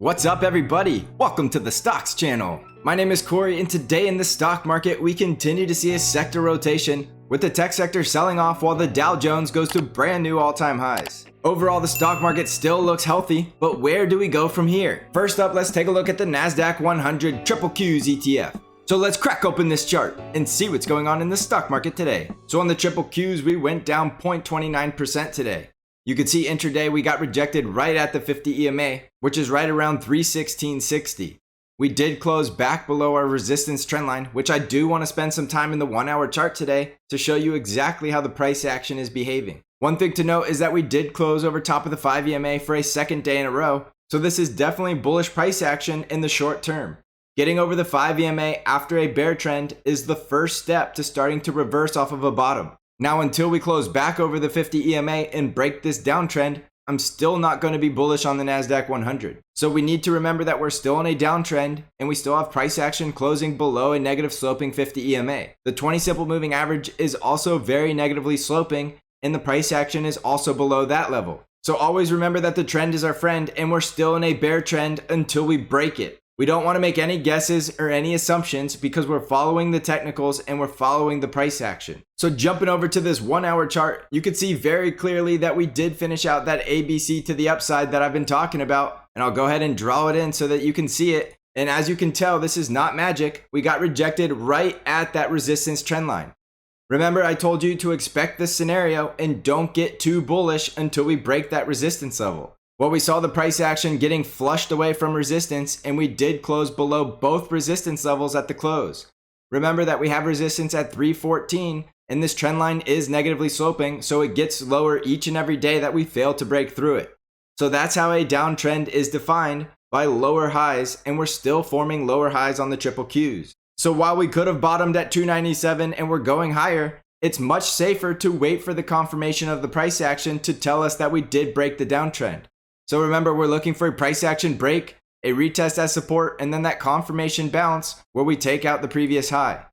What's up everybody? Welcome to the Stocks channel. My name is Cory, and today in the stock market we continue to see a sector rotation with the tech sector selling off while the Dow Jones goes to brand new all-time highs. Overall, the stock market still looks healthy, but where do we go from here? First up, let's take a look at the NASDAQ 100 QQQ ETF. So let's crack open this chart and see what's going on in the stock market today. So on the QQQs, we went down 0.29% today. You can see intraday we got rejected right at the 50 EMA, which is right around 316.60. We did close back below our resistance trendline, which I do want to spend some time in the 1 hour chart today to show you exactly how the price action is behaving. One thing to note is that we did close over top of the 5 EMA for a second day in a row, so this is definitely bullish price action in the short term. Getting over the 5 EMA after a bear trend is the first step to starting to reverse off of a bottom. Now, until we close back over the 50 EMA and break this downtrend, I'm still not going to be bullish on the NASDAQ 100. So we need to remember that we're still in a downtrend and we still have price action closing below a negative sloping 50 EMA. The 20 simple moving average is also very negatively sloping, and the price action is also below that level. So always remember that the trend is our friend and we're still in a bear trend until we break it. We don't want to make any guesses or any assumptions because we're following the technicals and we're following the price action. So jumping over to this 1 hour chart, you can see very clearly that we did finish out that ABC to the upside that I've been talking about. And I'll go ahead and draw it in so that you can see it. And as you can tell, this is not magic. We got rejected right at that resistance trend line. Remember, I told you to expect this scenario and don't get too bullish until we break that resistance level. Well, we saw the price action getting flushed away from resistance, and we did close below both resistance levels at the close. Remember that we have resistance at 314, and this trend line is negatively sloping, so it gets lower each and every day that we fail to break through it. So that's how a downtrend is defined, by lower highs, and we're still forming lower highs on the QQQs. So while we could have bottomed at 297 and we're going higher, it's much safer to wait for the confirmation of the price action to tell us that we did break the downtrend. So remember, we're looking for a price action break, a retest as support, and then that confirmation bounce where we take out the previous high.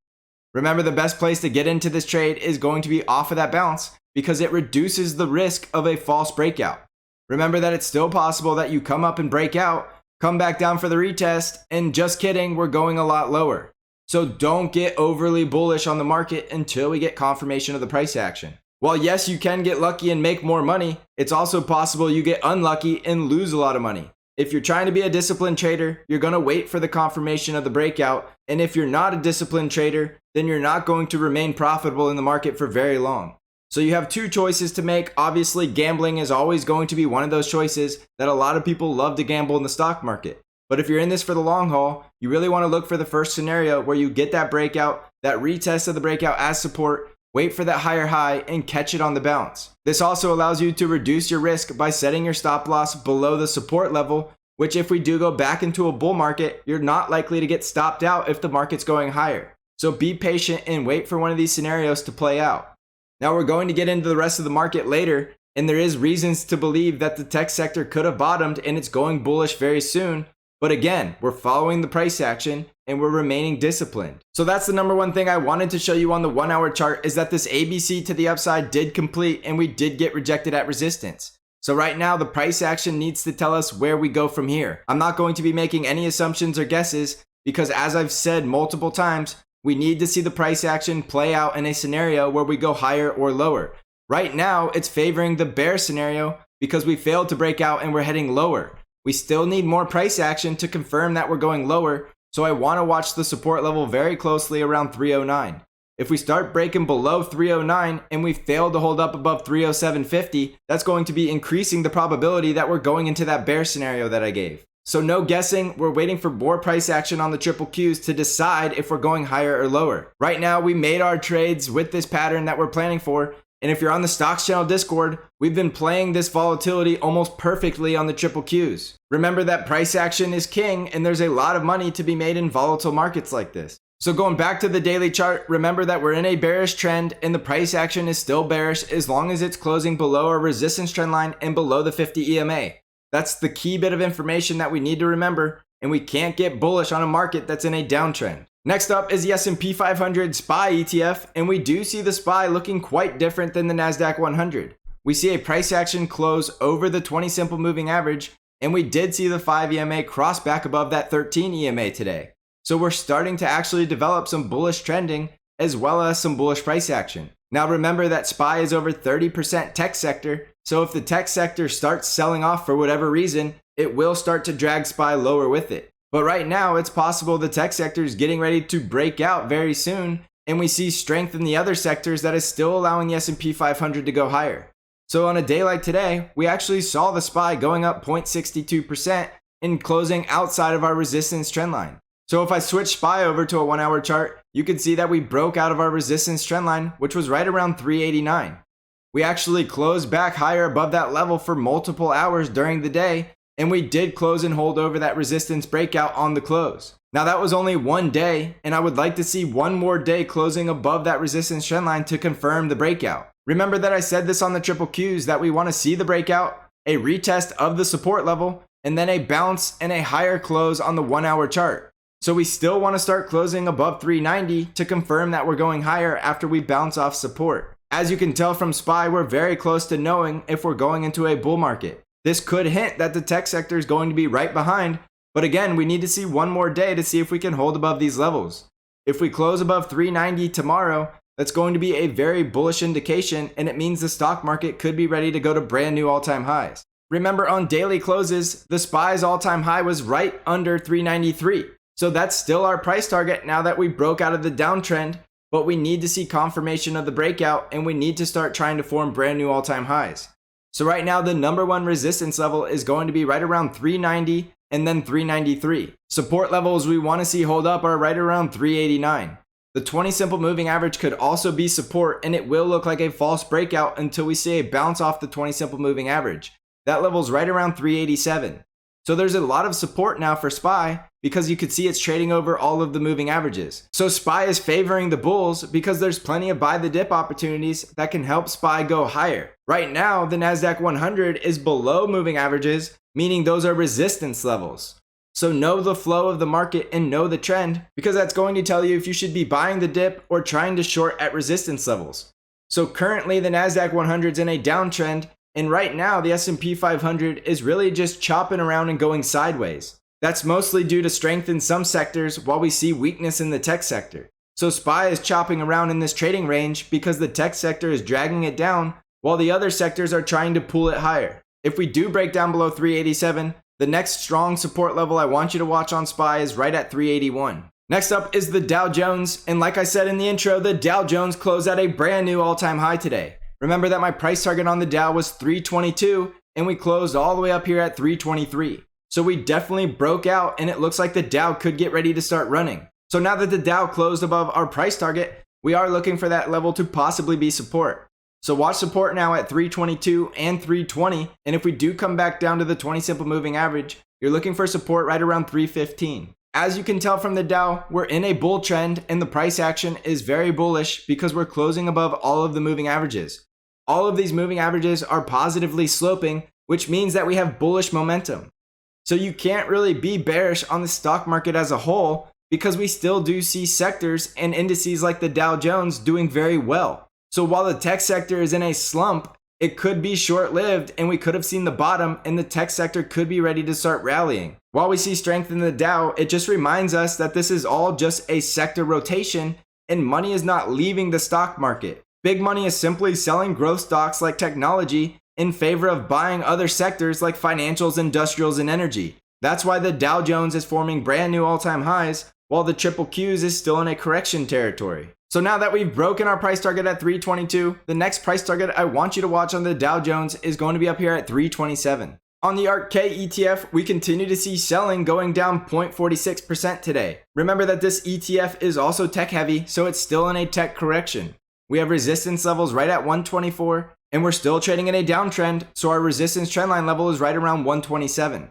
Remember, the best place to get into this trade is going to be off of that bounce because it reduces the risk of a false breakout. Remember that it's still possible that you come up and break out, come back down for the retest, and just kidding, we're going a lot lower. So don't get overly bullish on the market until we get confirmation of the price action. While yes, you can get lucky and make more money, it's also possible you get unlucky and lose a lot of money. If you're trying to be a disciplined trader, you're going to wait for the confirmation of the breakout. And if you're not a disciplined trader, then you're not going to remain profitable in the market for very long. So you have two choices to make. Obviously, gambling is always going to be one of those choices that a lot of people love to gamble in the stock market. But if you're in this for the long haul, you really want to look for the first scenario where you get that breakout, that retest of the breakout as support, wait for that higher high and catch it on the bounce. This also allows you to reduce your risk by setting your stop loss below the support level, which if we do go back into a bull market, you're not likely to get stopped out if the market's going higher. So be patient and wait for one of these scenarios to play out. Now we're going to get into the rest of the market later, and there is reasons to believe that the tech sector could have bottomed and it's going bullish very soon. But again, we're following the price action and we're remaining disciplined. So that's the number one thing I wanted to show you on the 1 hour chart is that this ABC to the upside did complete and we did get rejected at resistance. So right now the price action needs to tell us where we go from here. I'm not going to be making any assumptions or guesses because as I've said multiple times, we need to see the price action play out in a scenario where we go higher or lower. Right now it's favoring the bear scenario because we failed to break out and we're heading lower. We still need more price action to confirm that we're going lower, so I want to watch the support level very closely around 309. If we start breaking below 309 and we fail to hold up above 307.50, that's going to be increasing the probability that we're going into that bear scenario that I gave. So no guessing, we're waiting for more price action on the QQQs to decide if we're going higher or lower. Right now, we made our trades with this pattern that we're planning for. And if you're on the Stocks Channel Discord, we've been playing this volatility almost perfectly on the QQQs. Remember that price action is king and there's a lot of money to be made in volatile markets like this. So going back to the daily chart, remember that we're in a bearish trend and the price action is still bearish as long as it's closing below our resistance trend line and below the 50 EMA. That's the key bit of information that we need to remember, and we can't get bullish on a market that's in a downtrend. Next up is the S&P500 Spy Etf, and we do see the SPY looking quite different than the NASDAQ 100. We see a price action close over the 20 simple moving average And we did see the 5 EMA cross back above that 13 EMA today. So we're starting to actually develop some bullish trending as well as some bullish price action. Now remember that SPY is over 30% tech sector, so if the tech sector starts selling off for whatever reason, it will start to drag SPY lower with it. But right now, it's possible the tech sector is getting ready to break out very soon, and we see strength in the other sectors that is still allowing the S&P 500 to go higher. So on a day like today, we actually saw the SPY going up 0.62% and closing outside of our resistance trend line. So if I switch SPY over to a 1 hour chart, you can see that we broke out of our resistance trend line, which was right around 389. We actually closed back higher above that level for multiple hours during the day, and we did close and hold over that resistance breakout on the close. Now that was only one day, and I would like to see one more day closing above that resistance trend line to confirm the breakout. Remember that I said this on the triple Qs that we want to see the breakout, a retest of the support level, and then a bounce and a higher close on the 1 hour chart. So we still want to start closing above 390 to confirm that we're going higher after we bounce off support. As you can tell from SPY, we're very close to knowing if we're going into a bull market. This could hint that the tech sector is going to be right behind, but again, we need to see one more day to see if we can hold above these levels. If we close above 390 tomorrow, that's going to be a very bullish indication, and it means the stock market could be ready to go to brand new all-time highs. Remember, on daily closes, the SPY's all-time high was right under 393. So that's still our price target now that we broke out of the downtrend, but we need to see confirmation of the breakout, and we need to start trying to form brand new all-time highs. So right now, the number one resistance level is going to be right around 390 and then 393. Support levels we want to see hold up are right around 389. The 20 simple moving average could also be support, and it will look like a false breakout until we see a bounce off the 20 simple moving average. That level's right around 387. So there's a lot of support now for SPY because you could see it's trading over all of the moving averages. So SPY is favoring the bulls because there's plenty of buy the dip opportunities that can help SPY go higher. Right now, the NASDAQ 100 is below moving averages, meaning those are resistance levels. So know the flow of the market and know the trend, because that's going to tell you if you should be buying the dip or trying to short at resistance levels. So currently the NASDAQ 100 is in a downtrend, and right now the S&P 500 is really just chopping around and going sideways. That's mostly due to strength in some sectors while we see weakness in the tech sector. So SPY is chopping around in this trading range because the tech sector is dragging it down while the other sectors are trying to pull it higher. If we do break down below 387, the next strong support level I want you to watch on SPY is right at 381. Next up is the Dow Jones, and like I said in the intro, the Dow Jones closed at a brand new all-time high today. Remember that my price target on the Dow was 322, and we closed all the way up here at 323. So we definitely broke out, and it looks like the Dow could get ready to start running. So now that the Dow closed above our price target, we are looking for that level to possibly be support. So watch support now at 322 and 320, and if we do come back down to the 20 simple moving average, you're looking for support right around 315. As you can tell from the Dow, we're in a bull trend, and the price action is very bullish because we're closing above all of the moving averages. All of these moving averages are positively sloping, which means that we have bullish momentum. So you can't really be bearish on the stock market as a whole because we still do see sectors and indices like the Dow Jones doing very well. So while the tech sector is in a slump, it could be short-lived and we could have seen the bottom and the tech sector could be ready to start rallying. While we see strength in the Dow, it just reminds us that this is all just a sector rotation and money is not leaving the stock market. Big money is simply selling growth stocks like technology in favor of buying other sectors like financials, industrials, and energy. That's why the Dow Jones is forming brand new all-time highs, while the triple Qs is still in a correction territory. So now that we've broken our price target at 322, the next price target I want you to watch on the Dow Jones is going to be up here at 327. On the ARKK ETF, we continue to see selling going down 0.46% today. Remember that this ETF is also tech heavy, so it's still in a tech correction. We have resistance levels right at 124, and we're still trading in a downtrend, so our resistance trendline level is right around 127.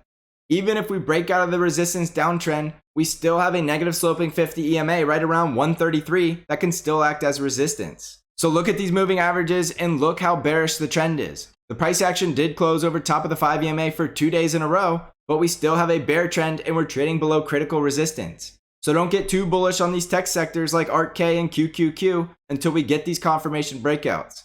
Even if we break out of the resistance downtrend, we still have a negative sloping 50 EMA right around 133 that can still act as resistance. So look at these moving averages and look how bearish the trend is. The price action did close over top of the 5 EMA for 2 days in a row, but we still have a bear trend and we're trading below critical resistance. So don't get too bullish on these tech sectors like ARKK and QQQ until we get these confirmation breakouts.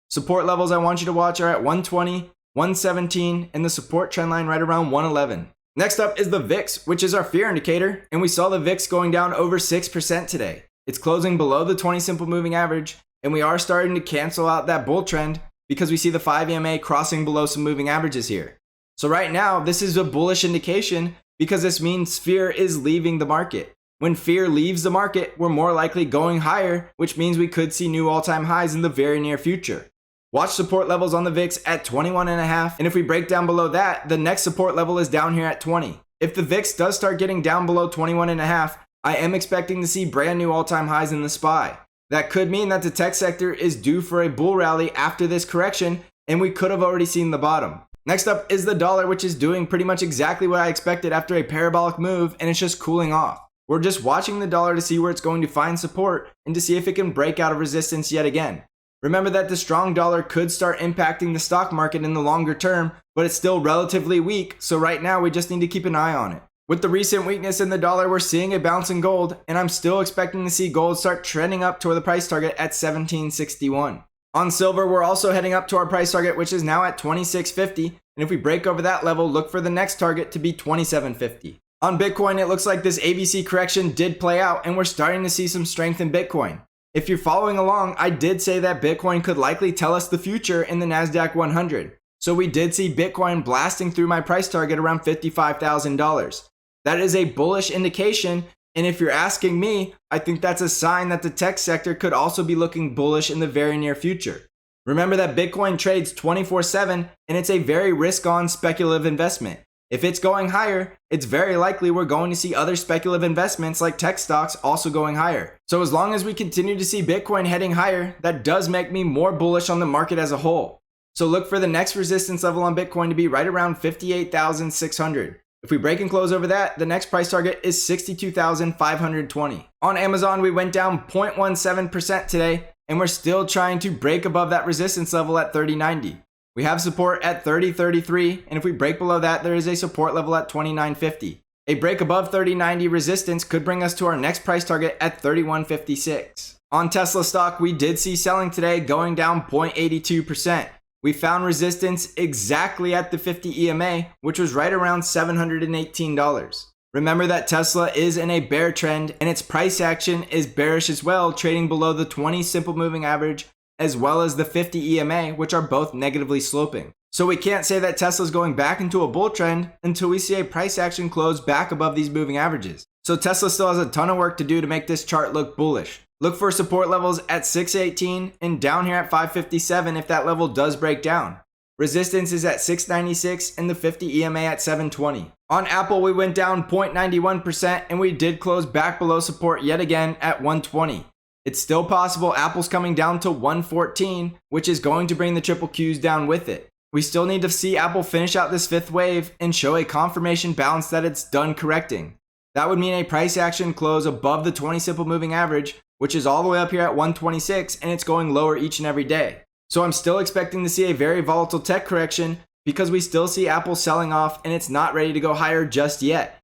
Support levels I want you to watch are at 120 117, and the support trend line right around 111. Next up is the VIX, which is our fear indicator, and we saw the VIX going down over 6% today. It's closing below the 20 simple moving average, and we are starting to cancel out that bull trend because we see the 5 EMA crossing below some moving averages here. So right now, this is a bullish indication because this means fear is leaving the market. When fear leaves the market, we're more likely going higher, which means we could see new all-time highs in the very near future. Watch support levels on the VIX at 21.5, and if we break down below that, the next support level is down here at 20. If the VIX does start getting down below 21.5, I am expecting to see brand new all-time highs in the SPY. That could mean that the tech sector is due for a bull rally after this correction, and we could have already seen the bottom. Next up is the dollar, which is doing pretty much exactly what I expected after a parabolic move, and it's just cooling off. We're just watching the dollar to see where it's going to find support and to see if it can break out of resistance yet again. Remember that the strong dollar could start impacting the stock market in the longer term, but it's still relatively weak, so right now we just need to keep an eye on it. With the recent weakness in the dollar, we're seeing a bounce in gold, and I'm still expecting to see gold start trending up toward the price target at $17.61. On silver, we're also heading up to our price target, which is now at $26.50, and if we break over that level, look for the next target to be $27.50. On Bitcoin, it looks like this ABC correction did play out, and we're starting to see some strength in Bitcoin. If you're following along, I did say that Bitcoin could likely tell us the future in the NASDAQ 100. So we did see Bitcoin blasting through my price target around $55,000. That is a bullish indication, and if you're asking me, I think that's a sign that the tech sector could also be looking bullish in the very near future. Remember that Bitcoin trades 24/7, and it's a very risk-on speculative investment. If it's going higher, it's very likely we're going to see other speculative investments like tech stocks also going higher. So as long as we continue to see Bitcoin heading higher, that does make me more bullish on the market as a whole. So look for the next resistance level on Bitcoin to be right around 58,600. If we break and close over that, the next price target is 62,520. On Amazon, we went down 0.17% today, and we're still trying to break above that resistance level at 30.90. We have support at 30.33, and if we break below that, there is a support level at 29.50. A break above 30.90 resistance could bring us to our next price target at 31.56. On Tesla stock, we did see selling today going down 0.82%. We found resistance exactly at the 50 EMA, which was right around $718. Remember that Tesla is in a bear trend, and its price action is bearish as well, trading below the 20 simple moving average as well as the 50 EMA, which are both negatively sloping. So we can't say that Tesla's going back into a bull trend until we see a price action close back above these moving averages. So Tesla still has a ton of work to do to make this chart look bullish. Look for support levels at 618 and down here at 557 if that level does break down. Resistance is at 696 and the 50 EMA at 720. On Apple, we went down 0.91% and we did close back below support yet again at 120. It's still possible Apple's coming down to 114, which is going to bring the triple Qs down with it. We still need to see Apple finish out this fifth wave and show a confirmation bounce that it's done correcting. That would mean a price action close above the 20 simple moving average, which is all the way up here at 126, and it's going lower each and every day. So I'm still expecting to see a very volatile tech correction because we still see Apple selling off and it's not ready to go higher just yet.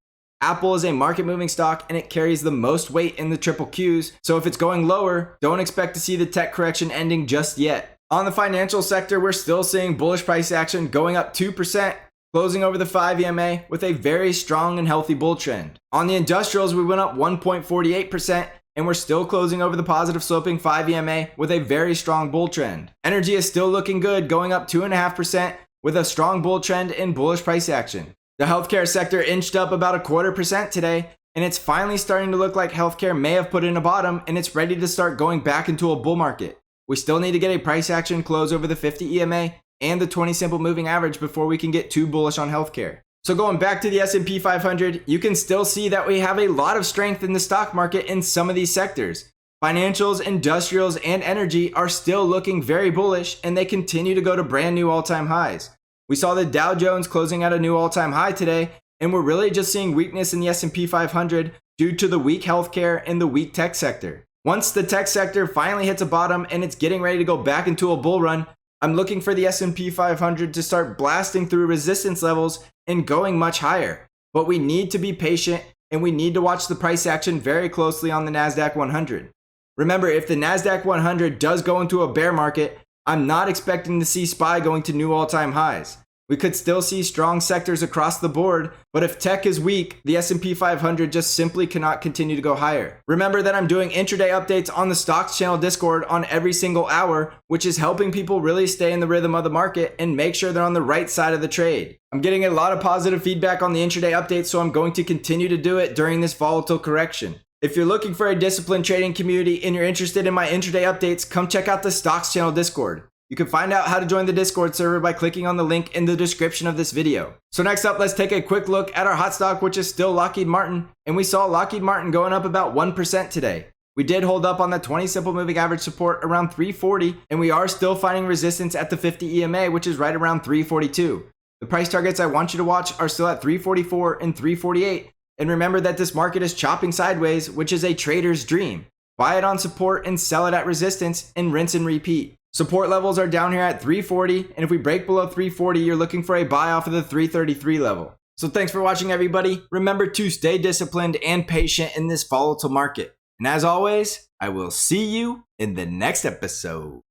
Apple is a market moving stock and it carries the most weight in the triple Qs, so if it's going lower, don't expect to see the tech correction ending just yet. On the financial sector, we're still seeing bullish price action going up 2%, closing over the 5 EMA with a very strong and healthy bull trend. On the industrials, we went up 1.48%, and we're still closing over the positive sloping 5 EMA with a very strong bull trend. Energy is still looking good, going up 2.5% with a strong bull trend and bullish price action. The healthcare sector inched up about 0.25% today, and it's finally starting to look like healthcare may have put in a bottom and it's ready to start going back into a bull market. We still need to get a price action close over the 50 EMA and the 20 simple moving average before we can get too bullish on healthcare. So going back to the S&P 500, you can still see that we have a lot of strength in the stock market in some of these sectors. Financials, industrials, and energy are still looking very bullish, and they continue to go to brand new all-time highs. We saw the Dow Jones closing at a new all-time high today, and we're really just seeing weakness in the S&P 500 due to the weak healthcare and the weak tech sector. Once the tech sector finally hits a bottom and it's getting ready to go back into a bull run, I'm looking for the S&P 500 to start blasting through resistance levels and going much higher. But we need to be patient, and we need to watch the price action very closely on the NASDAQ 100. Remember, if the NASDAQ 100 does go into a bear market, I'm not expecting to see SPY going to new all-time highs. We could still see strong sectors across the board, but if tech is weak, the S&P 500 just simply cannot continue to go higher. Remember that I'm doing intraday updates on the Stocks Channel Discord on every single hour, which is helping people really stay in the rhythm of the market and make sure they're on the right side of the trade. I'm getting a lot of positive feedback on the intraday updates, so I'm going to continue to do it during this volatile correction. If you're looking for a disciplined trading community and you're interested in my intraday updates, come check out the Stocks Channel Discord. You can find out how to join the Discord server by clicking on the link in the description of this video. So next up, let's take a quick look at our hot stock, which is still Lockheed Martin. And we saw Lockheed Martin going up about 1% today. We did hold up on the 20 simple moving average support around 340, and we are still finding resistance at the 50 EMA, which is right around 342. The price targets I want you to watch are still at 344 and 348. And remember that this market is chopping sideways, which is a trader's dream. Buy it on support and sell it at resistance and rinse and repeat. Support levels are down here at 340, and if we break below 340, you're looking for a buy off of the 333 level. So thanks for watching, everybody. Remember to stay disciplined and patient in this volatile market. And as always, I will see you in the next episode.